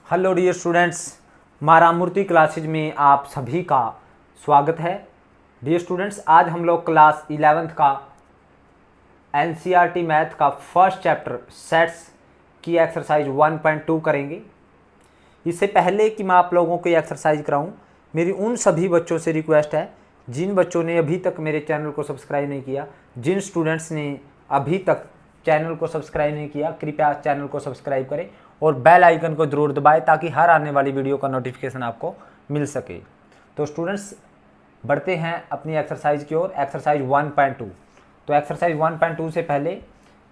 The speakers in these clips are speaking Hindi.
हेलो डियर स्टूडेंट्स, मारामूर्ति क्लासेज में आप सभी का स्वागत है। डियर स्टूडेंट्स, आज हम लोग क्लास 11th का एनसीईआरटी मैथ का फर्स्ट चैप्टर सेट्स की एक्सरसाइज 1.2 करेंगे। इससे पहले कि मैं आप लोगों को ये एक्सरसाइज कराऊं, मेरी उन सभी बच्चों से रिक्वेस्ट है जिन बच्चों ने अभी तक मेरे चैनल को सब्सक्राइब नहीं किया, जिन स्टूडेंट्स ने अभी तक चैनल को सब्सक्राइब नहीं किया, कृपया चैनल को सब्सक्राइब करें और बेल आइकन को ज़रूर दबाएं ताकि हर आने वाली वीडियो का नोटिफिकेशन आपको मिल सके। तो स्टूडेंट्स, बढ़ते हैं अपनी एक्सरसाइज की ओर। एक्सरसाइज 1.2। तो एक्सरसाइज 1.2 से पहले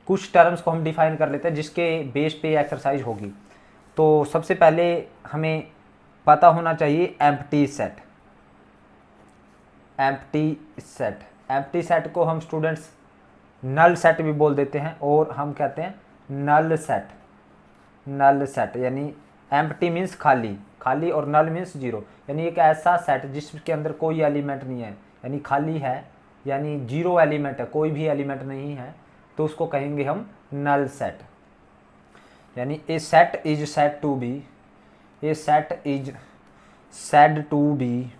कुछ टर्म्स को हम डिफाइन कर लेते हैं जिसके बेस पे एक्सरसाइज होगी। तो सबसे पहले हमें पता होना चाहिए एम्प्टी सेट। एम्प्टी सेट को हम स्टूडेंट्स नल सेट भी बोल देते हैं और हम कहते हैं नल सेट यानी एम्प्टी मीन्स खाली और नल मीन्स जीरो, यानी एक ऐसा सेट जिसके अंदर कोई एलिमेंट नहीं है, यानी खाली है, यानी जीरो एलिमेंट है, कोई भी एलिमेंट नहीं है, तो उसको कहेंगे हम नल सेट। यानी a set is said to be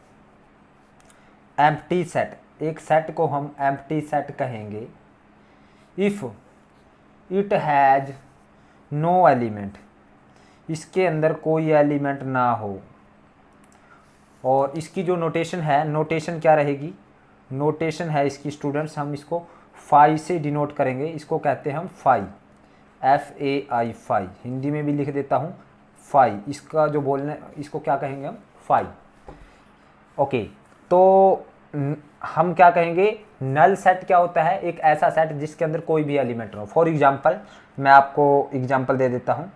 empty set. एक सेट को हम एम्प्टी सेट कहेंगे if it has no element, इसके अंदर कोई एलिमेंट ना हो। और इसकी जो नोटेशन है, नोटेशन क्या रहेगी? नोटेशन है इसकी स्टूडेंट्स, हम इसको फाई से डिनोट करेंगे। इसको कहते हैं हम फाई, FAI फाई। हिंदी में भी लिख देता हूँ फाई। इसका जो बोलने, इसको क्या कहेंगे हम? फाई। ओके, तो हम क्या कहेंगे? नल सेट क्या होता है? एक ऐसा सेट जिसके अंदर कोई भी एलिमेंट ना हो। फॉर एग्जांपल, मैं आपको एग्जांपल दे देता हूँ।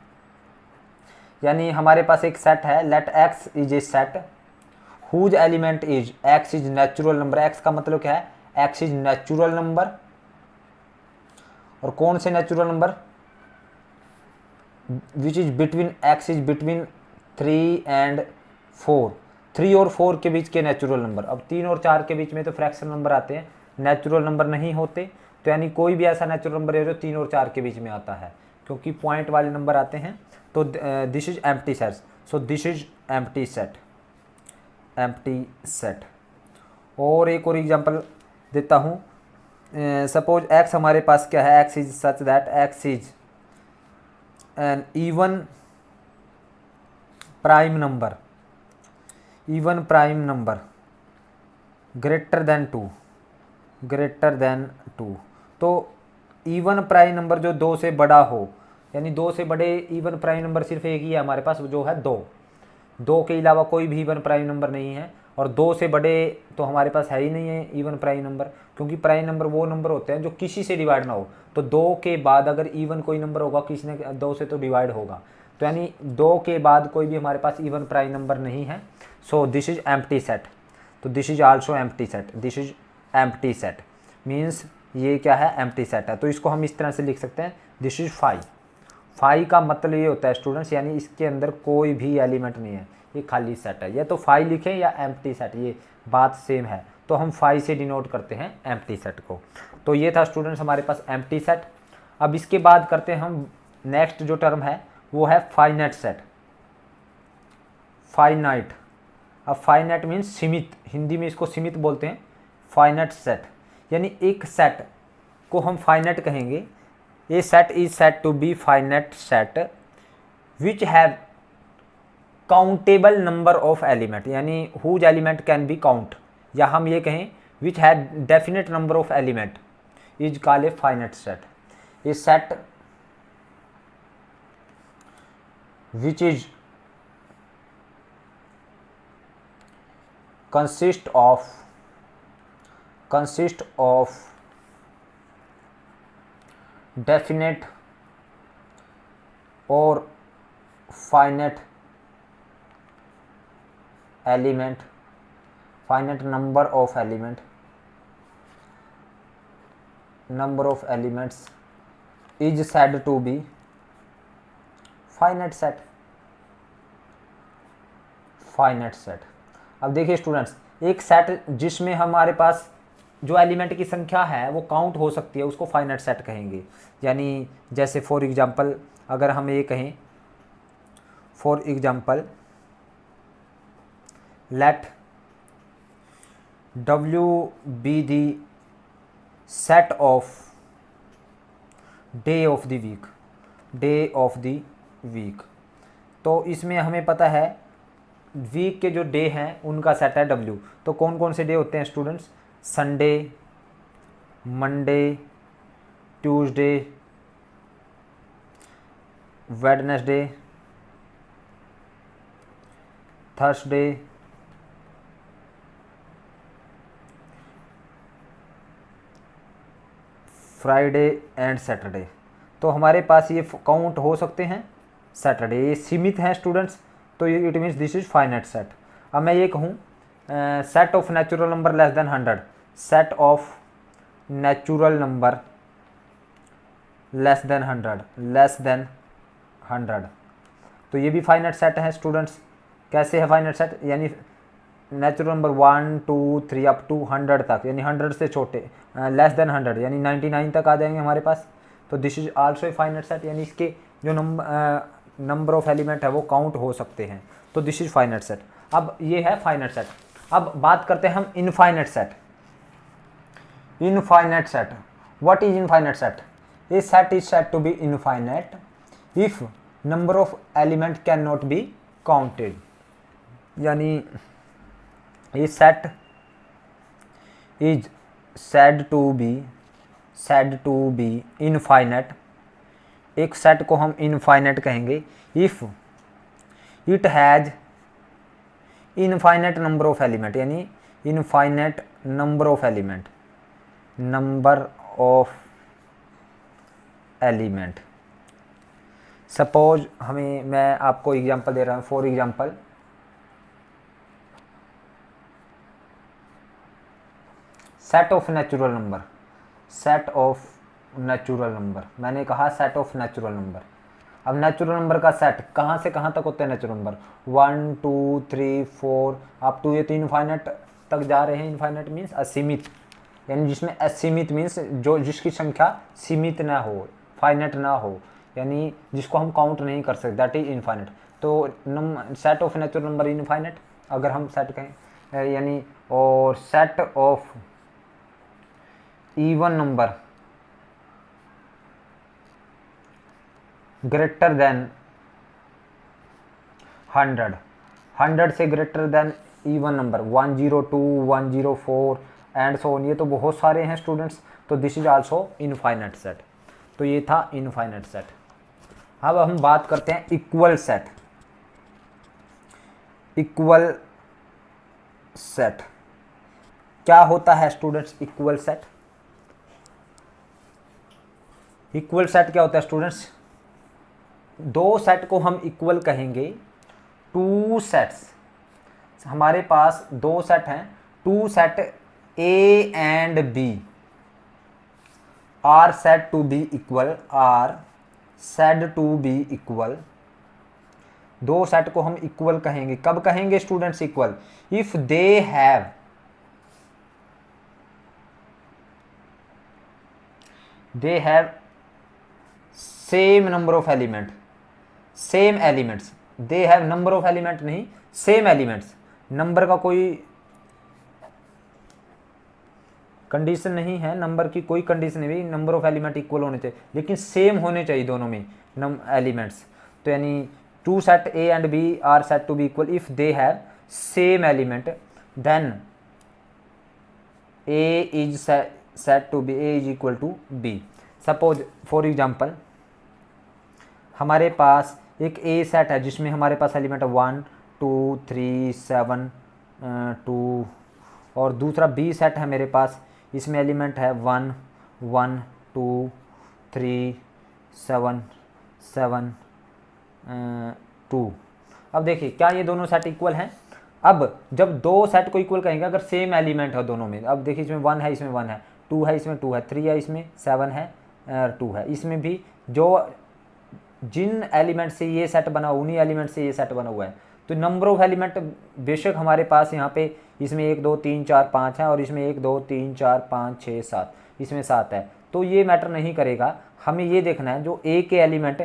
यानी हमारे पास एक सेट है, let X is a set whose element is, X is natural number. X का मतलब क्या है? X is natural number. और कौन से natural number? Which is between, X is between 3 and 4। 3 और 4 के बीच के नेचुरल नंबर। अब 3 और 4 के बीच में तो फ्रैक्शन नंबर आते हैं, नेचुरल नंबर नहीं होते। तो यानी कोई भी ऐसा नेचुरल नंबर है जो 3 और 4 के बीच में आता है, क्योंकि पॉइंट वाले नंबर आते हैं। तो this is empty set. So this is empty set. और एक और एग्जांपल देता हूँ। सपोज एक्स हमारे पास क्या है? X is such that X is an even prime number greater than two. तो इवन प्राइम नंबर जो 2 से बड़ा हो, यानी 2 से बड़े इवन प्राइम नंबर सिर्फ एक ही है हमारे पास, जो है 2 के अलावा कोई भी इवन प्राइम नंबर नहीं है। और 2 से बड़े तो हमारे पास है ही नहीं है इवन प्राइम नंबर, क्योंकि प्राइम नंबर वो नंबर होते हैं जो किसी से डिवाइड ना हो। तो 2 के बाद अगर इवन कोई नंबर होगा, किसी ने 2 से तो डिवाइड होगा। तो यानी 2 के बाद कोई भी हमारे पास इवन प्राइम नंबर नहीं है। So this is empty set. तो this is also empty set. This is empty set means ये क्या है? एम्प्टी सेट है। तो इसको हम इस तरह से लिख सकते हैं, दिस इज फाई का मतलब ये होता है स्टूडेंट्स, यानी इसके अंदर कोई भी एलिमेंट नहीं है, ये खाली सेट है। या तो फाई लिखें या एम्प्टी सेट, ये बात सेम है। तो हम फाई से डिनोट करते हैं एम्प्टी सेट को। तो ये था स्टूडेंट्स हमारे पास एम्प्टी सेट। अब इसके बाद करते हैं हम नेक्स्ट जो टर्म है वो है फाइनाइट सेट। फाइनाइट, अब फाइनाइट मीन्स सीमित, हिंदी में इसको सीमित बोलते हैं। फाइनाइट सेट यानी एक सेट को हम फाइनाइट कहेंगे। A set is said to be finite set which have countable number of element, यानी whose element can be count, या हम ये कहें which have definite number of element is called a finite set. A set which is consist of definite or finite element, finite number of elements is said to be finite set. अब देखिए स्टूडेंट्स, एक सेट जिसमें हमारे पास जो एलिमेंट की संख्या है वो काउंट हो सकती है, उसको फाइनाइट सेट कहेंगे। यानी जैसे फॉर एग्जांपल अगर हम ये कहें for example let W be the set of day of the week, day of the week। तो इसमें हमें पता है वीक के जो डे हैं उनका सेट है W। तो कौन कौन से डे होते हैं students? Sunday, Monday, Tuesday, Wednesday, Thursday, Friday and Saturday. तो हमारे पास ये काउंट हो सकते हैं सैटरडे, ये सीमित हैं स्टूडेंट्स। तो ये it means this is finite set. अब मैं ये कहूँ set of natural number less than 100, set of natural number less than 100, less than 100, तो ये भी फाइनाइट सेट है स्टूडेंट्स। कैसे है फाइनाइट सेट? यानी नेचुरल नंबर 1 2 3 अप टू 100 तक, यानी 100 से छोटे, लेस देन 100 यानी 99 तक आ जाएंगे हमारे पास। तो this is also a finite set, यानी इसके जो नंबर ऑफ एलिमेंट है वो काउंट हो सकते हैं। तो दिस इज फाइनाइट सेट। अब ये है फाइनाइट सेट। अब बात करते हैं हम infinite set. Infinite set, what is infinite set? A set is said to be infinite if number of element can not be counted. यानी ये set is said to be infinite। एक सेट को हम इनफाइनाइट कहेंगे if it has infinite number of element, यानी infinite number of element, number of element. Suppose मैं आपको एग्जांपल दे रहा हूँ। For example set of natural number, set of natural number, मैंने कहा सेट ऑफ नेचुरल नंबर। अब नेचुरल नंबर का सेट कहाँ से कहाँ तक होते हैं? नेचुरल नंबर 1 2 3 4 अप टू ये तो इनफाइनाइट तक जा रहे हैं। इनफाइनाइट मीन्स असीमित, यानी जिसमें असीमित मीन्स जो जिसकी संख्या सीमित ना हो, फाइनाइट ना हो, यानी जिसको हम काउंट नहीं कर सकते, दैट इज इनफाइनाइट। तो set of natural number infinite अगर हम सेट कहें, यानी और set of even number greater then 100, 100 से greater than even number 102 104 and so on. ये तो बहुत सारे हैं स्टूडेंट्स। तो this is also infinite set. तो ये था इनफाइनाइट सेट। अब हम बात करते हैं इक्वल सेट। इक्वल सेट क्या होता है students? Equal set, equal set क्या होता है स्टूडेंट्स? दो सेट को हम इक्वल कहेंगे। टू सेट्स, हमारे पास दो सेट हैं, two set A and B are said to be equal, are said to be equal. दो सेट को हम इक्वल कहेंगे। कब कहेंगे students equal? If they have same number of element, same elements. They have number of element नहीं, सेम एलिमेंट्स। नंबर का कोई कंडीशन नहीं है, नंबर की कोई कंडीशन नहीं, नंबर ऑफ एलिमेंट इक्वल होने चाहिए, लेकिन सेम होने चाहिए दोनों में एलिमेंट्स। तो यानी two set A and B are said to be equal if they have same element, then A is said to be, A is equal to B. Suppose for example हमारे पास एक ए सेट है जिसमें हमारे पास एलिमेंट है 1 2 3 7 2, और दूसरा बी सेट है मेरे पास, इसमें एलिमेंट है 1 1 2 3 7 7 2। अब देखिए क्या ये दोनों सेट इक्वल हैं? अब जब दो सेट को इक्वल कहेंगे अगर सेम एलिमेंट है दोनों में, अब देखिए इसमें 1 है, इसमें 1 है, 2 है, इसमें 2 है, 3 है, इसमें 7 है, 2 है, इसमें भी जो जिन एलिमेंट से ये सेट बना उन्हीं एलिमेंट से ये सेट बना हुआ है। तो नंबर ऑफ एलिमेंट बेशक हमारे पास यहाँ पे इसमें 1 2 3 4 5 है, और इसमें 1 2 3 4 5 6 7, इसमें 7 है। तो ये मैटर नहीं करेगा, हमें ये देखना है जो ए के एलिमेंट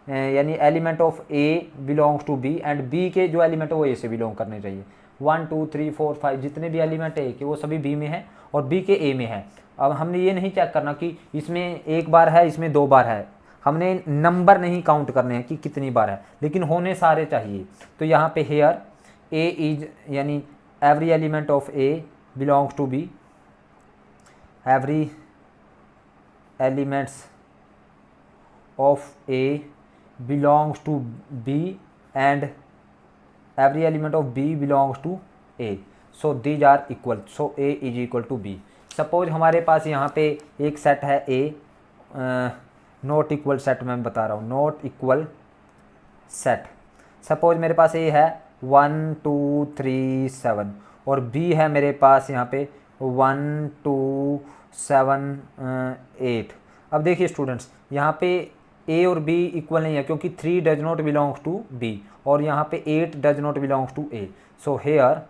यानी element of A belongs to B and B के जो एलिमेंट है वो ए से बिलोंग करने चाहिए। 1 2 3 4 5 जितने भी एलिमेंट है कि वो सभी बी में है और बी के ए में है। अब हमने ये नहीं चेक करना कि इसमें एक बार है इसमें 2 बार है, हमने नंबर नहीं काउंट करने हैं कि कितनी बार है, लेकिन होने सारे चाहिए। तो यहाँ पे हेयर ए इज यानी every element of A belongs to B, every elements of A belongs to B and every element of B belongs to A, so these are equal, so A is equal to B। Suppose हमारे पास यहाँ पे एक सेट है A, नॉट इक्वल सेट मैं बता रहा हूँ, नॉट इक्वल सेट। सपोज मेरे पास A है 1 2 3 7 और B है मेरे पास यहाँ पे 1 2 7 8। अब देखिए स्टूडेंट्स, यहाँ पे ए और बी इक्वल नहीं है क्योंकि 3 does not belongs to B और यहाँ पे 8 does not belongs to A. So here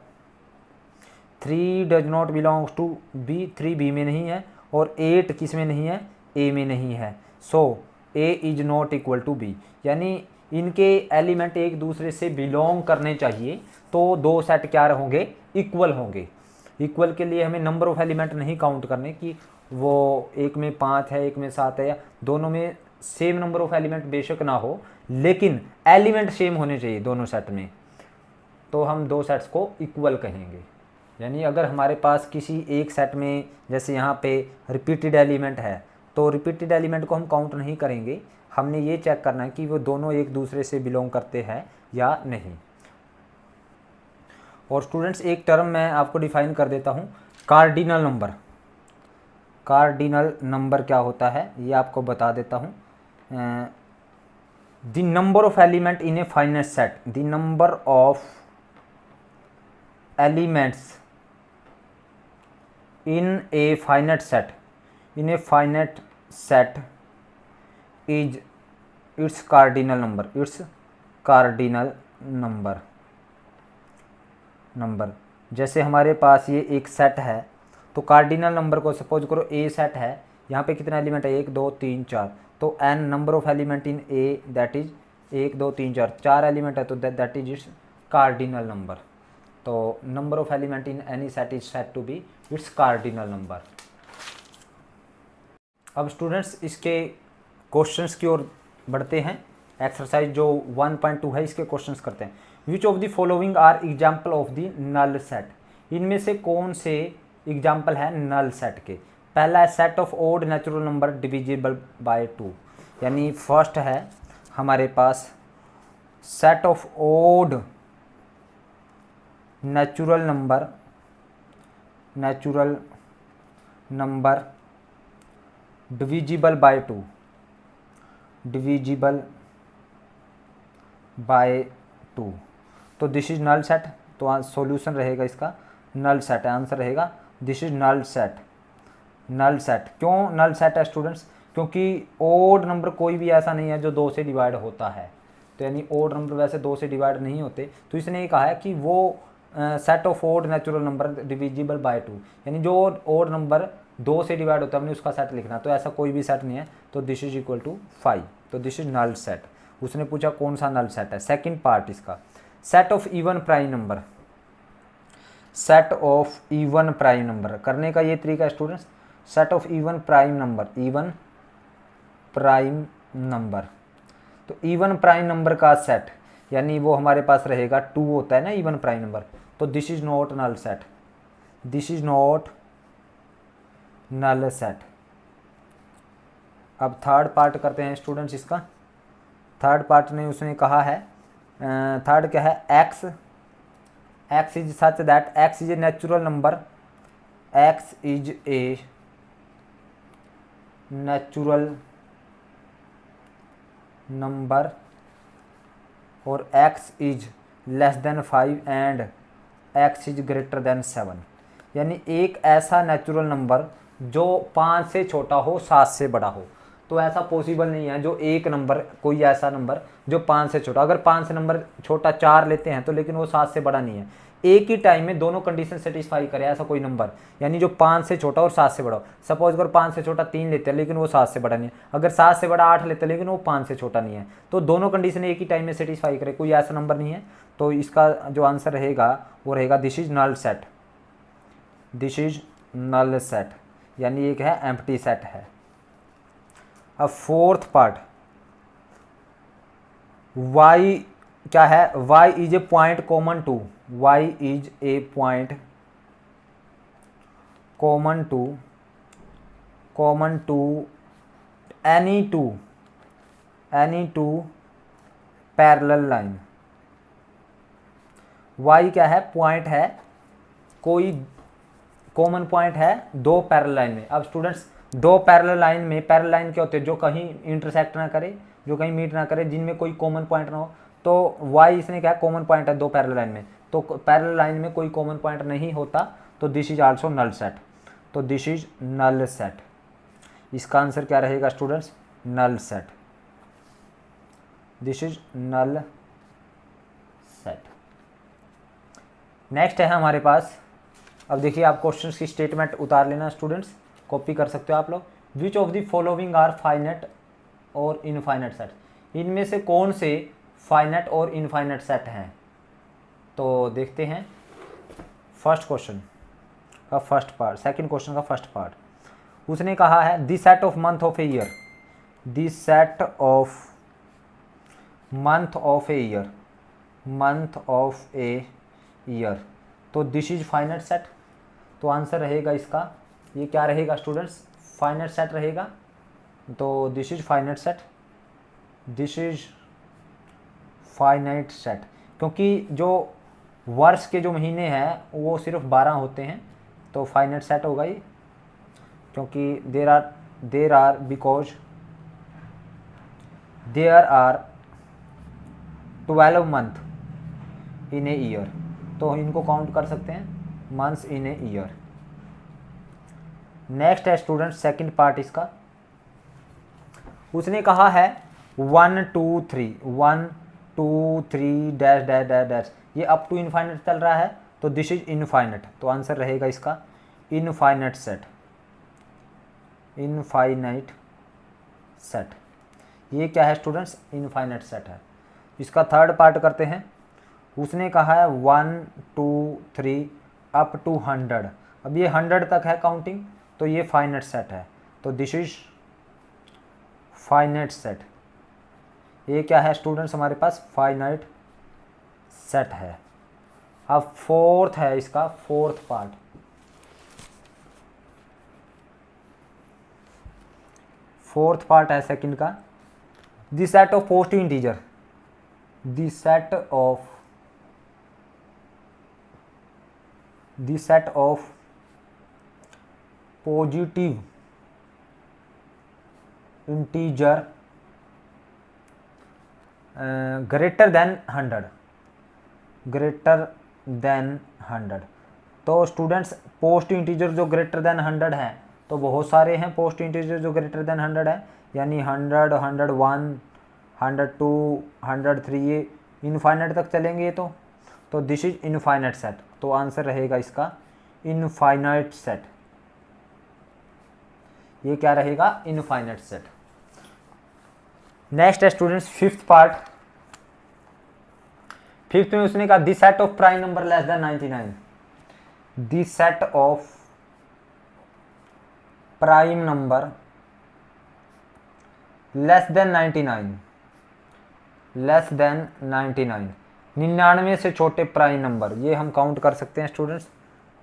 3 does not belongs to B, 3 B में नहीं है और 8 किस में नहीं है, ए में नहीं है। So A is not equal to B, यानी इनके एलिमेंट एक दूसरे से बिलोंग करने चाहिए तो दो सेट क्या होंगे, इक्वल होंगे। इक्वल के लिए हमें नंबर ऑफ एलिमेंट नहीं काउंट करने कि वो एक में 5 है एक में 7 है, या दोनों में सेम नंबर ऑफ एलिमेंट बेशक ना हो लेकिन एलिमेंट सेम होने चाहिए दोनों सेट में, तो हम दो सेट्स को इक्वल कहेंगे। यानी अगर हमारे पास किसी एक सेट में जैसे यहाँ पे रिपीटेड एलिमेंट है तो रिपीटेड एलिमेंट को हम काउंट नहीं करेंगे, हमने ये चेक करना है कि वो दोनों एक दूसरे से बिलोंग करते हैं या नहीं। और स्टूडेंट्स एक टर्म मैं आपको डिफाइन कर देता हूँ, कार्डिनल नंबर। कार्डिनल नंबर क्या होता है ये आपको बता देता हूँ। The number of element in A finite set, the number of elements in a finite set, in a finite set is its cardinal number, its cardinal number। जैसे हमारे पास ये एक सेट है तो कार्डिनल नंबर को सपोज करो ए सेट है, यहाँ पे कितना एलिमेंट है 1 2 3 4, तो n number of element in A that is 1 2 3 4, 4 element है तो that is its cardinal number. तो number of element in any set is set to be its cardinal number. अब स्टूडेंट्स इसके क्वेश्चंस की ओर बढ़ते हैं। एक्सरसाइज जो 1.2 है इसके क्वेश्चंस करते हैं। Which of the following are example of the null set, इनमें से कौन से एग्जाम्पल है नल सेट के। पहला है set of odd natural number divisible by 2, यानी फर्स्ट है हमारे पास set of odd natural number divisible by 2, divisible by 2, तो दिस इज नल सेट। तो सॉल्यूशन रहेगा इसका नल सेट है, आंसर रहेगा this is null set. Null set क्यों नल सेट है स्टूडेंट्स, क्योंकि ओड नंबर कोई भी ऐसा नहीं है जो 2 से डिवाइड होता है, तो यानी ओड नंबर वैसे 2 से डिवाइड नहीं होते, तो इसने ये कहा है कि वो set of odd natural number divisible by 2, यानी जो ओड नंबर 2 से डिवाइड होता है हमने उसका सेट लिखना, तो ऐसा कोई भी सेट नहीं है, तो दिस इज इक्वल टू 5, तो दिस इज नल सेट। उसने पूछा कौन सा नल सेट है, सेकंड पार्ट इसका set of even prime number. Set of even prime number करने का ये तरीका है students, set of even prime number, even prime number, तो इवन प्राइम नंबर का सेट यानी वो हमारे पास रहेगा 2 होता है ना इवन प्राइम नंबर, तो this is not null set, this is not null set. अब थर्ड पार्ट करते हैं स्टूडेंट्स इसका। थर्ड पार्ट ने उसने कहा है, थर्ड क्या है, X is such that X is a natural number, x is a natural number और x is less then 5 and x is greater than 7, यानी एक ऐसा नेचुरल नंबर जो 5 से छोटा हो 7 से बड़ा हो। तो ऐसा पॉसिबल नहीं है जो एक नंबर, कोई ऐसा नंबर जो 5 से छोटा, अगर 5 से नंबर छोटा 4 लेते हैं तो लेकिन वो 7 से बड़ा नहीं है, एक ही टाइम में दोनों कंडीशन सेटिस्फाई करे ऐसा कोई नंबर, यानी जो 5 से छोटा और 7 से बड़ा हो। सपोज अगर 5 से छोटा 3 लेते हैं लेकिन वो 7 से बड़ा नहीं है, अगर 7 से बड़ा 8 लेते हैं लेकिन वो 5 से छोटा नहीं है, तो दोनों कंडीशन एक ही टाइम में सेटिस्फाई करे, कोई ऐसा नंबर नहीं है। तो इसका जो आंसर रहेगा वो रहेगा this is null set, this is null set, यानी एक है एम्प्टी सेट है। अब फोर्थ पार्ट, y क्या है, y is a point common to, y is a point common to any two parallel line. y क्या है, पॉइंट है, कोई कॉमन पॉइंट है दो पैरेलल लाइन में। अब स्टूडेंट्स दो पैरेलल लाइन में, पैरेलल लाइन क्या होते हैं, जो कहीं इंटरसेक्ट ना करे, जो कहीं मीट ना करे, जिनमें कोई कॉमन पॉइंट ना हो। तो y इसने क्या कॉमन पॉइंट है दो पैरेलल लाइन में, तो पैरेलल लाइन में कोई कॉमन पॉइंट नहीं होता, तो this is also null set, तो दिस इज नल सेट। इसका आंसर क्या रहेगा students, null set, this is null set. Next है हमारे पास, अब देखिए आप क्वेश्चंस की स्टेटमेंट उतार लेना स्टूडेंट्स, कॉपी कर सकते हो आप लोग। Which of the following are finite और इनफाइनेट सेट, इनमें से कौन से फाइनेट और इनफाइनेट सेट हैं। तो देखते हैं फर्स्ट क्वेश्चन का फर्स्ट पार्ट, सेकंड क्वेश्चन का फर्स्ट पार्ट। उसने कहा है the set of month of a year, the set of month of a year, month of A year, तो दिस इज फाइनेट सेट। तो आंसर रहेगा इसका, ये क्या रहेगा स्टूडेंट्स, फाइनेट सेट रहेगा। तो this is finite set, this is finite set, क्योंकि जो वर्ष के जो महीने हैं वो सिर्फ 12 होते हैं, तो फाइनाइट सेट होगा ये, क्योंकि there are because there are 12 month in a year, तो इनको काउंट कर सकते हैं months in a year. Next है स्टूडेंट सेकंड पार्ट इसका, उसने कहा है 1 2 3 1 2 3 डैश डैश डैश डैश, ये अप टू इनफाइनाइट चल रहा है, तो दिस इज इनफाइनाइट, तो आंसर रहेगा इसका इनफाइनाइट सेट, इनफाइनाइट सेट। ये क्या है स्टूडेंट्स, इनफाइनाइट सेट है। इसका थर्ड पार्ट करते हैं, उसने कहा है 1 2 3 अप टू 100, अब ये 100 तक है काउंटिंग, तो ये फाइनाइट सेट है, तो दिस इज फाइनाइट सेट। ये क्या है स्टूडेंट्स हमारे पास, फाइनाइट सेट है। अब फोर्थ है इसका फोर्थ पार्ट, फोर्थ पार्ट है सेकंड का, the set of positive integer, the set of positive integer greater than 100, greater than 100। तो स्टूडेंट्स पॉजिटिव इंटीजर जो ग्रेटर देन 100 है, तो बहुत सारे हैं पॉजिटिव इंटीजर जो ग्रेटर देन 100 है, यानी 100 101 102 103, ये इनफाइनाइट तक चलेंगे ये तो दिस इज इनफाइनाइट सेट, तो आंसर रहेगा इसका इनफाइनाइट सेट। ये क्या रहेगा, इनफाइनाइट सेट। नेक्स्ट है स्टूडेंट्स फिफ्थ पार्ट, फिफ्थ में उसने कहा the set of prime number less than 99, the set of prime number less than 99, less than 99, 99 से छोटे प्राइम नंबर, ये हम काउंट कर सकते हैं स्टूडेंट्स,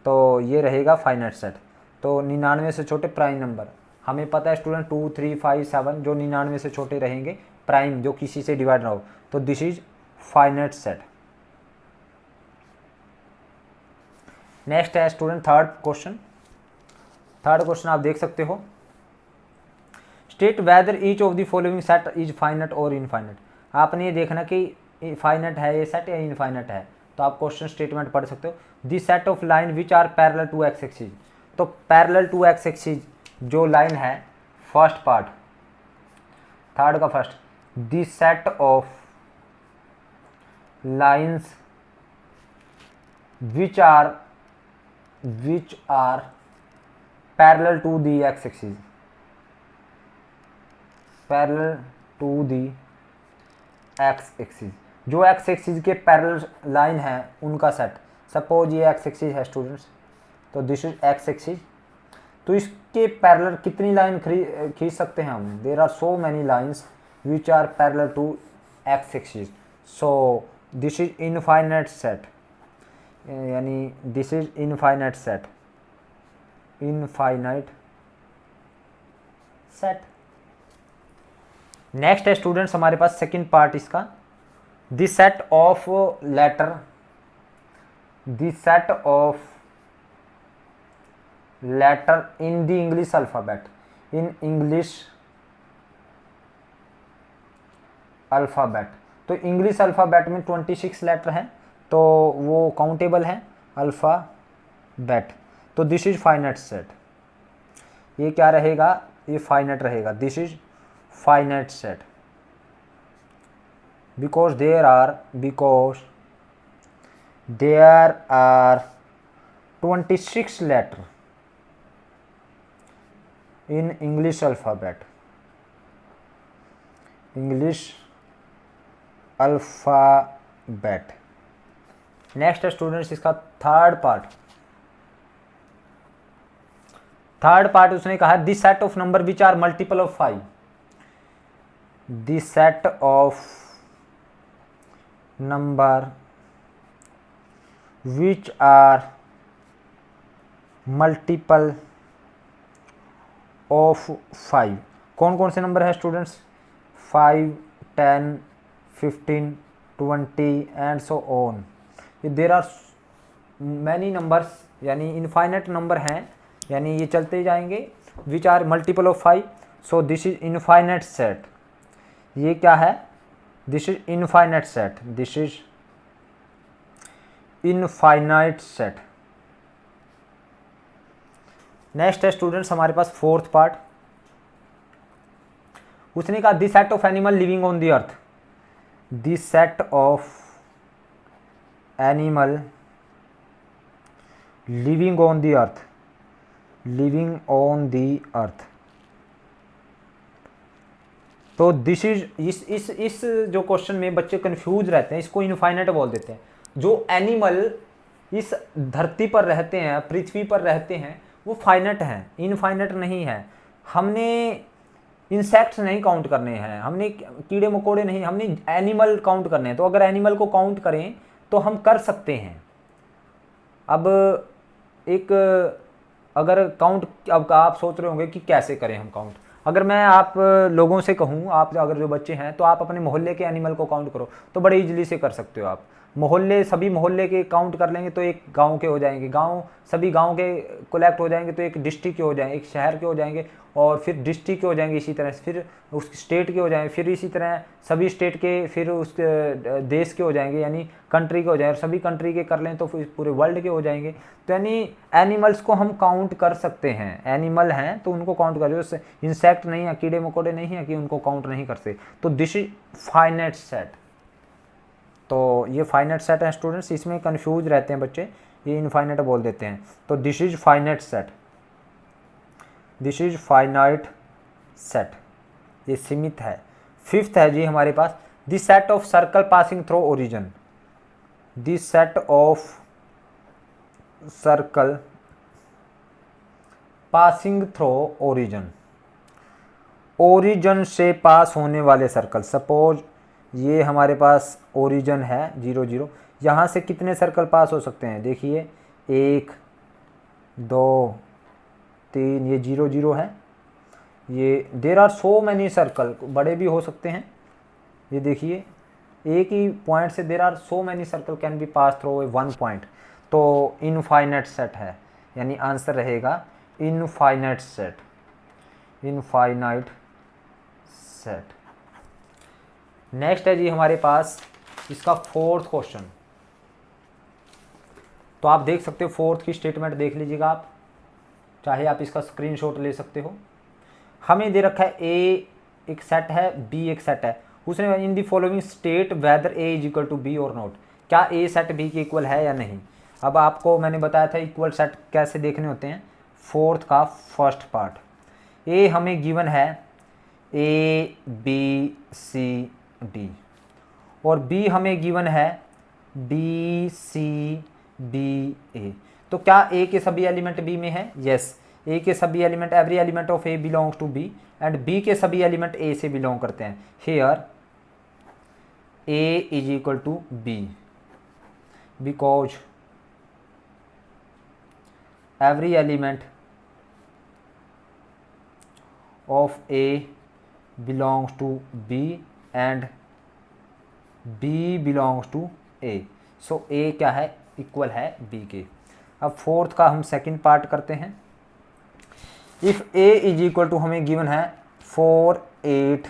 तो ये रहेगा फाइनाइट सेट। तो 99 से छोटे प्राइम नंबर, हमें पता है स्टूडेंट 2 3 5 7 जो 99 से छोटे रहेंगे प्राइम, जो किसी से डिवाइड ना हो, तो this is finite set. Next है student third question, third question आप देख सकते हो, state whether each of the following set is finite और इनफाइनाइट। आपने ये देखना कि फाइनाइट है ये सेट या इनफाइनाइट है, तो आप क्वेश्चन स्टेटमेंट पढ़ सकते हो। The set of line which are parallel to x axis, तो पैरेलल टू एक्स एक्सिस जो लाइन है, फर्स्ट पार्ट थर्ड का first, the set of lines which are parallel to the X axis, parallel to the X axis, जो एक्स एक्सिस के पैरेलल लाइन है उनका सेट। सपोज ये एक्स एक्सिस है स्टूडेंट्स, तो दिस इज एक्स एक्सिस, तो इसके पैरेलल कितनी लाइन खींच सकते हैं हम? There are so many lines which are parallel to x axis, so this is infinite set, यानी this is infinite set, infinite set. Next है स्टूडेंट्स हमारे पास सेकंड पार्ट इसका, the set of letter, the set of letter in the English alphabet, in English alphabet. तो इंग्लिश अल्फ़ाबेट में 26 लेटर हैं, तो वो काउंटेबल है अल्फ़ाबेट, तो दिस इज फाइनाइट सेट। ये क्या रहेगा? ये फाइनाइट रहेगा, this is finite set, because there are 26 letter in English alphabet, English alphabet। Next है स्टूडेंट्स इसका थर्ड पार्ट उसने कहा this set of number which are multiple of 5, this set of number which are multiple of 5। कौन कौन से नंबर है students? 5, 10, 15, 20 and so on. There are many numbers, यानी इनफाइनाइट नंबर हैं, यानी ये चलते जाएंगे, which are multiple of 5, so this is infinite set. ये क्या है? This is infinite set, this is infinite set. Next है स्टूडेंट्स हमारे पास फोर्थ पार्ट, उसने कहा this set of animal living on the earth, this set of animal living on the earth, living on the earth. तो दिस इज इस जो क्वेश्चन में बच्चे कंफ्यूज रहते हैं, इसको इनफाइनाइट बोल देते हैं। जो एनिमल इस धरती पर रहते हैं, पृथ्वी पर रहते हैं, वो फाइनाइट हैं, इनफाइनाइट नहीं है। हमने इंसेक्ट्स नहीं काउंट करने हैं, हमने कीड़े मकोड़े नहीं, हमने एनिमल काउंट करने हैं। तो अगर एनिमल को काउंट करें तो हम कर सकते हैं। अब एक अगर काउंट, अब आप सोच रहे होंगे कि कैसे करें हम काउंट। अगर मैं आप लोगों से कहूँ, आप अगर जो बच्चे हैं, तो आप अपने मोहल्ले के एनिमल को काउंट करो, तो बड़े इजीली से कर सकते हो आप। मोहल्ले, सभी मोहल्ले के काउंट कर लेंगे तो एक गांव के हो जाएंगे, सभी गांव के कलेक्ट हो जाएंगे तो एक डिस्ट्रिक्ट के हो जाएंगे, एक शहर के हो जाएंगे, और फिर डिस्ट्रिक्ट के हो जाएंगे, इसी तरह फिर उस स्टेट के हो जाएंगे, फिर इसी तरह सभी स्टेट के, फिर उस देश के हो जाएंगे, यानी कंट्री के हो जाएंगे, और सभी कंट्री के कर लें तो फिर पूरे वर्ल्ड के हो जाएंगे। तो यानी एनिमल्स को हम काउंट कर सकते हैं, एनिमल हैं तो उनको काउंट कर, जो इंसेक्ट नहीं है, कीड़े मकोड़े नहीं है कि उनको काउंट नहीं कर सकते। तो दिस इज फाइनाइट सेट। तो ये फाइनाइट सेट है स्टूडेंट्स, इसमें कंफ्यूज रहते हैं बच्चे, ये इनफाइनाइट बोल देते हैं। तो this is finite set, this is finite set, ये सीमित है। फिफ्थ है जी हमारे पास this set of circle passing through origin, this set of circle passing through origin, origin से पास होने वाले सर्कल। सपोज ये हमारे पास ओरिजिन है 0, 0, यहाँ से कितने सर्कल पास हो सकते हैं? देखिए 1, 2, 3, ये 0, 0 है, ये there are so many circle, बड़े भी हो सकते हैं। ये देखिए एक ही पॉइंट से there are so many circle can be pass through one point. तो इनफाइनाइट सेट है, यानी आंसर रहेगा infinite set, infinite set. Next है जी हमारे पास इसका फोर्थ क्वेश्चन। तो आप देख सकते हो, फोर्थ की स्टेटमेंट देख लीजिएगा आप, चाहे आप इसका स्क्रीनशॉट ले सकते हो। हमें दे रखा है ए एक सेट है, बी एक सेट है। उसने in the following state whether A is equal to B और नॉट, क्या ए सेट बी के इक्वल है या नहीं। अब आपको मैंने बताया था इक्वल सेट कैसे देखने होते हैं। फोर्थ का फर्स्ट पार्ट, ए हमें गिवन है ए बी सी डी, और बी हमें गिवन है बी सी बी ए। तो क्या ए के सभी एलिमेंट बी में है? यस, ए के सभी element, every element of A belongs to B, and B के सभी एलिमेंट ए से बिलोंग करते हैं। Here A is equal to B because every element of A belongs to B and B belongs to A, so A क्या है? इक्वल है B के। अब फोर्थ का हम सेकंड पार्ट करते हैं। If A is equal to हमें गिवन है 4 8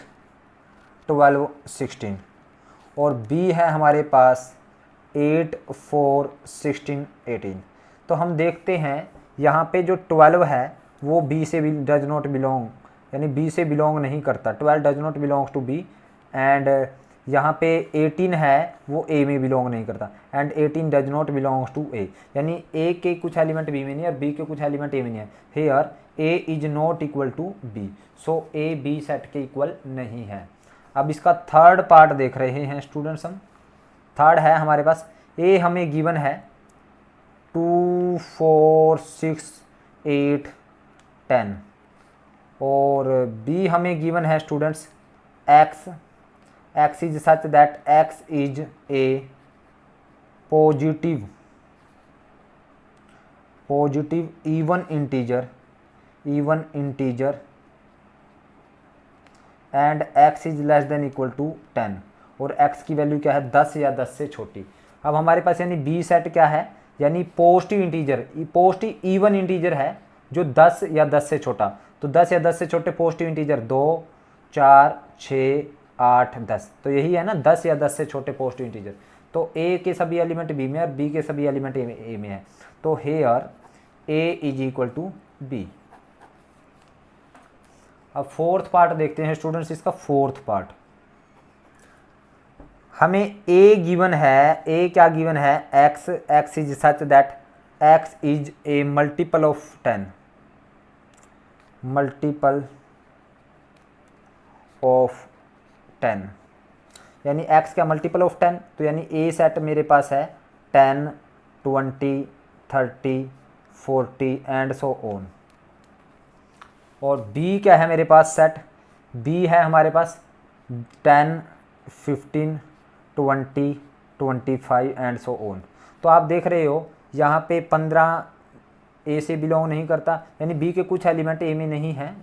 12 16 और B है हमारे पास 8 4 16 18, तो हम देखते हैं यहाँ पे जो 12 है वो B से भी डज नॉट बिलोंग, यानी B से बिलोंग नहीं करता। 12 does not belongs to B, and यहाँ पे 18 है वो A में बिलोंग नहीं करता, and 18 does not belongs to A, यानी A के कुछ एलिमेंट B में नहीं और B के कुछ एलिमेंट A में नहीं है। Here A is not equal to B, so A B set के इक्वल नहीं है। अब इसका थर्ड पार्ट देख रहे हैं स्टूडेंट्स हम। थर्ड है हमारे पास, A हमें गिवन है 2 4 6 8 10 और B हमें गिवन है students x is such that x is a positive even integer and x is less than equal to 10, और x की वैल्यू क्या है? 10 या 10 से छोटी। अब हमारे पास यानी B सेट क्या है? यानी positive integer, positive even integer है जो 10 या 10 से छोटा। तो 10 या 10 से छोटे पॉजिटिव इंटीजर 2 4 6 8 10, तो यही है ना 10 या 10 से छोटे पॉजिटिव इंटीजर। तो A के सभी एलिमेंट B में और B के सभी एलिमेंट A में है, तो here A is equal to B। अब फोर्थ पार्ट देखते हैं स्टूडेंट्स। इसका फोर्थ पार्ट, हमें A गिवन है, A क्या गिवन है? x is such that x is a multiple of 10, यानी x क्या मल्टीपल ऑफ 10, तो यानी A सेट मेरे पास है 10 20 30 40 एंड सो ऑन। और B क्या है मेरे पास सेट? B है हमारे पास 10 15 20 25 एंड सो ऑन। तो आप देख रहे हो यहाँ पे 15 A से बिलोंग नहीं करता, यानी B के कुछ एलिमेंट A में नहीं है,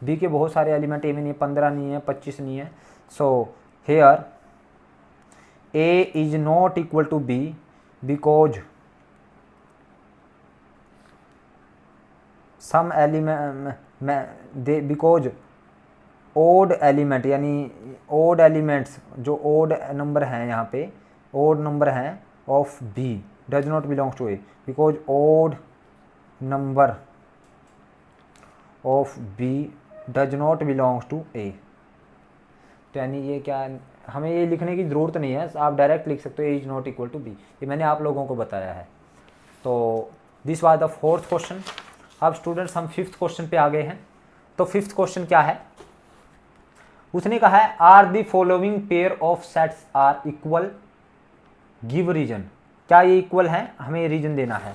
B के बहुत सारे एलिमेंट A में नहीं है, 15 नहीं है, 25 नहीं है। So here A is not equal to B because some element because odd element, यानी ओड एलिमेंट्स जो ओड नंबर हैं, यहाँ पे ओड नंबर हैं of B does not belongs to A, because odd number of B does not belongs to A। तो यानी ये क्या, हमें ये लिखने की ज़रूरत नहीं है, आप डायरेक्ट लिख सकते हो A is not equal to B, ये मैंने आप लोगों को बताया है। तो this was the fourth question. अब स्टूडेंट्स हम फिफ्थ क्वेश्चन पे आ गए हैं। तो फिफ्थ क्वेश्चन क्या है? उसने कहा है are the following pair of sets are equal, give reason. क्या ये इक्वल है? हमें रीजन देना है।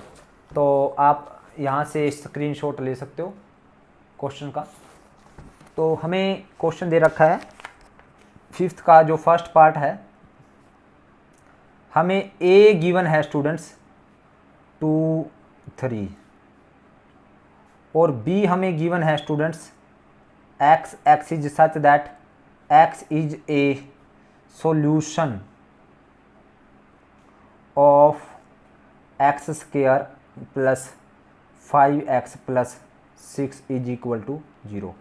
तो आप यहाँ से स्क्रीनशॉट ले सकते हो क्वेश्चन का। तो हमें क्वेश्चन दे रखा है फिफ्थ का जो फर्स्ट पार्ट है, हमें A गिवन है स्टूडेंट्स 2 3 और B हमें गिवन है students x is such that x is a solution of x square plus 5x plus 6 is equal to 0।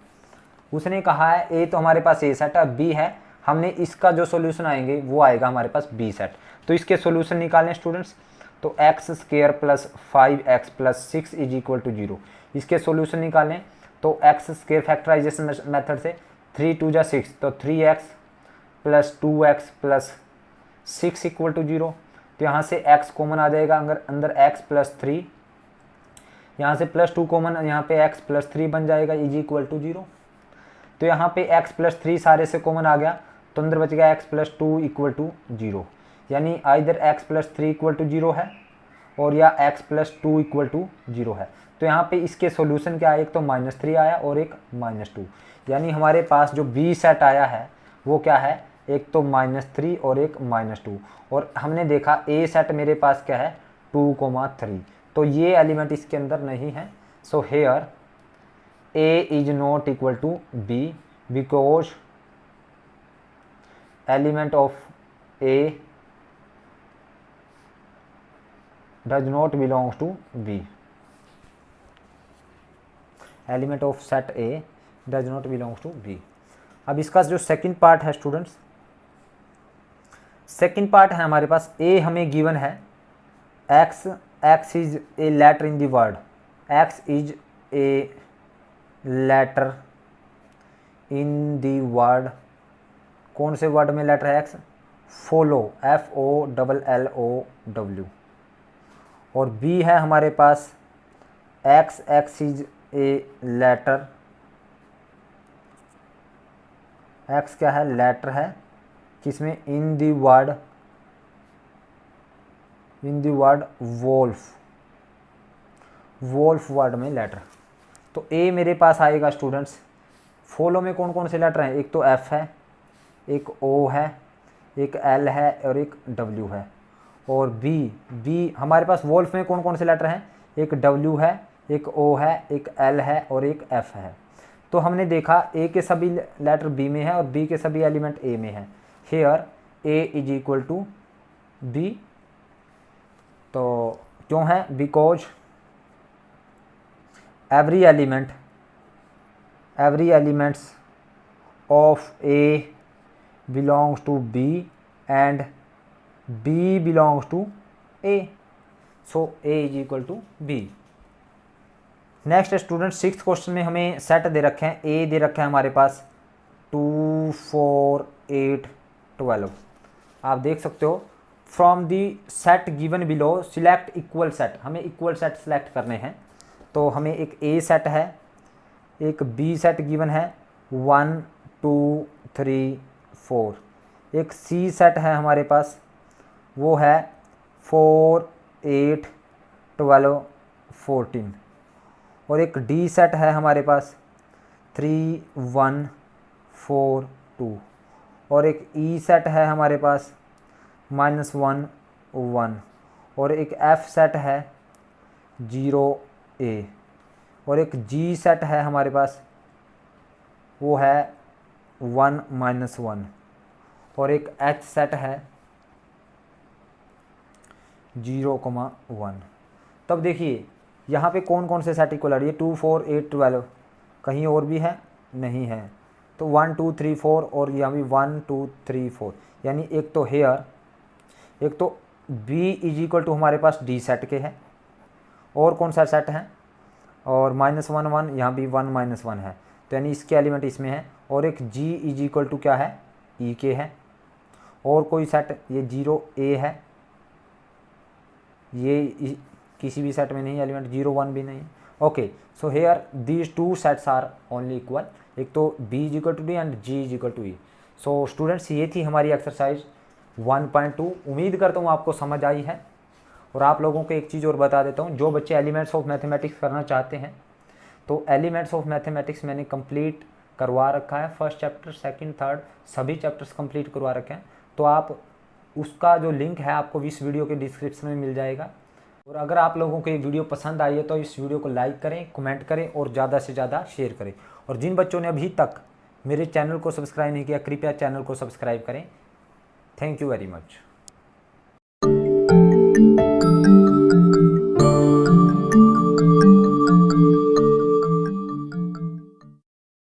उसने कहा है A तो हमारे पास A सेट है, B है, हमने इसका जो सॉल्यूशन आएंगे वो आएगा हमारे पास B सेट। तो इसके सॉल्यूशन निकालें स्टूडेंट्स, तो x square plus 5x plus 6 is equal to 0, इसके सॉल्यूशन निकालें। तो x स्क्वायर फैक्टराइजेशन मेथड से 3 2 जा 6, तो 3x plus 2x plus 6 equal to 0। तो यहाँ से x कॉमन आ जाएगा, अगर अंदर x प्लस 3, यहाँ से प्लस 2 कॉमन, यहाँ पे x प्लस 3 बन जाएगा इज इक्वल टू 0। तो यहाँ पे x प्लस 3 सारे से कॉमन आ गया, तो अंदर बच गया x प्लस 2 इक्वल टू 0, यानी either x plus 3 equal to 0 है और या x प्लस 2 इक्वल टू 0 है। तो यहाँ पे इसके सॉल्यूशन क्या है, एक तो -3 आया और एक -2, यानी हमारे पास जो बी सेट आया है वो क्या है, एक तो -3 और एक -2। और हमने देखा ए सेट मेरे पास क्या है 2,3, तो ये एलिमेंट इसके अंदर नहीं है। So here A is not equal to B because element of A does not belongs to B, element of set A does not belongs to B. अब इसका जो सेकंड पार्ट है स्टूडेंट्स, सेकंड पार्ट है हमारे पास ए हमें गिवन है, x is a letter in the word, x is a letter in the word, कौन से वर्ड में लेटर है x, फॉलो, FOLLOW। और b है हमारे पास x is a letter, x क्या है, लेटर है किसमें, in the word wolf, wolf word में लेटर। तो ए मेरे पास आएगा स्टूडेंट्स, फॉलो में कौन कौन से लेटर हैं, एक तो F है, एक O है, एक L है और एक W है। और B हमारे पास वोल्फ में कौन कौन से लेटर हैं, एक W है, एक O है, एक L है और एक F है। तो हमने देखा A के सभी लेटर B में है और B के सभी एलिमेंट A में है। Here A is equal to B, तो क्यों है, because every elements of A belongs to B and B belongs to A, so A is equal to B। Next student 6th question में हमें सेट दे रखे हैं, ए दे रखा है हमारे पास 2 4 8 12। आप देख सकते हो, from the set given below select equal set, हमें इक्वल सेट सेलेक्ट करने हैं। तो हमें एक ए सेट है, एक बी सेट गिवन है 1 2 3 4, एक सी सेट है हमारे पास वो है 4 8 12 14, और एक डी सेट है हमारे पास 3 1 4 2, और एक ई सेट है हमारे पास -1 1, और एक एफ सेट है 0 A, और एक जी सेट है हमारे पास वो है 1 -1, और एक एच सेट है 0,1। तब देखिए यहाँ पे कौन कौन से सेट इक्वल आ रही है, 2 4 8 12, कहीं और भी है नहीं है, तो 1 2 3 4 और यहाँ भी 1 2 3 4, यानी एक तो हेयर, एक तो B इज इक्वल टू हमारे पास डी सेट के है, और कौन सा सेट है, और -1 1, यहाँ भी 1 -1 है, तो यानी इसके एलिमेंट इसमें है, और एक G इज इक्वल टू क्या है, E के है, और कोई सेट ये 0 A है, ये किसी भी सेट में नहीं, एलिमेंट 0 1 भी नहीं। Okay, so here these two sets are only equal, एक तो B is equal to D and G is equal to E। So students ये थी हमारी एक्सरसाइज 1.2, उम्मीद करता हूँ आपको समझ आई है। और आप लोगों को एक चीज़ और बता देता हूँ, जो बच्चे एलिमेंट्स ऑफ मैथमेटिक्स करना चाहते हैं तो एलिमेंट्स ऑफ मैथमेटिक्स मैंने कंप्लीट करवा रखा है, फर्स्ट चैप्टर सेकंड थर्ड सभी चैप्टर्स कंप्लीट करवा रखे हैं। तो आप उसका जो लिंक है आपको इस वीडियो के डिस्क्रिप्शन में मिल जाएगा। और अगर आप लोगों को ये वीडियो पसंद आई है तो इस वीडियो को लाइक करें, कमेंट करें और ज़्यादा से ज़्यादा शेयर करें। और जिन बच्चों ने अभी तक मेरे चैनल को सब्सक्राइब नहीं किया, कृपया चैनल को सब्सक्राइब करें। Thank you very much.